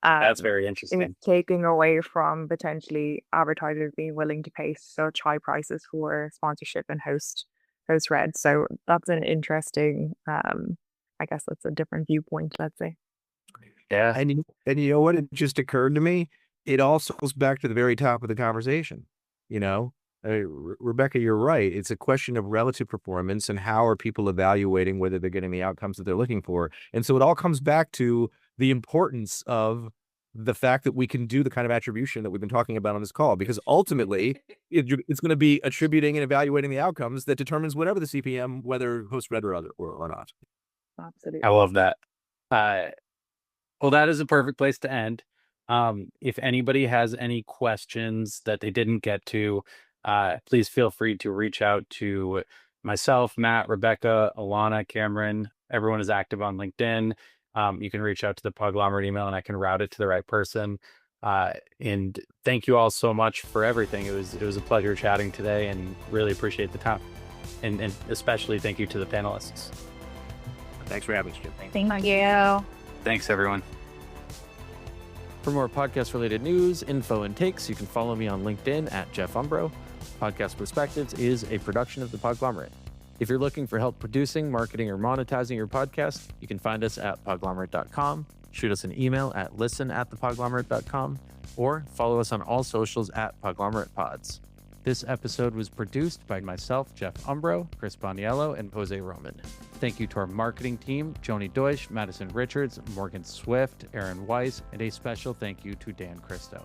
[SPEAKER 1] That's very interesting.
[SPEAKER 5] It's taking away from potentially advertisers being willing to pay such high prices for sponsorship and host-read. So that's an interesting, I guess that's a different viewpoint, let's say.
[SPEAKER 1] Yeah.
[SPEAKER 4] And you know what? It just occurred to me. It also goes back to the very top of the conversation. Rebecca, you're right. It's a question of relative performance and how are people evaluating whether they're getting the outcomes that they're looking for. And so it all comes back to the importance of the fact that we can do the kind of attribution that we've been talking about on this call, because ultimately it's going to be attributing and evaluating the outcomes that determines whatever the CPM, whether host-read or other or not.
[SPEAKER 5] Absolutely.
[SPEAKER 1] I love that. Well, that is a perfect place to end. If anybody has any questions that they didn't get to, please feel free to reach out to myself, Matt, Rebecca, Ilana, Cameron. Everyone is active on LinkedIn. You can reach out to the Podglomerate email and I can route it to the right person. And thank you all so much for everything. It was a pleasure chatting today and really appreciate the time. And especially thank you to the panelists.
[SPEAKER 4] Thanks for having us, Jim.
[SPEAKER 3] Thank you.
[SPEAKER 1] Thanks, everyone.
[SPEAKER 6] For more podcast-related news, info, and takes, you can follow me on LinkedIn at Jeff Umbro. Podcast Perspectives is a production of the Podglomerate. If you're looking for help producing, marketing, or monetizing your podcast, you can find us at podglomerate.com, shoot us an email at listen@thepodglomerate.com, or follow us on all socials at PodglomeratepOds. This episode was produced by myself, Jeff Umbro, Chris Boniello, and Jose Roman. Thank you to our marketing team, Joni Deutsch, Madison Richards, Morgan Swift, Aaron Weiss, and a special thank you to Dan Christo.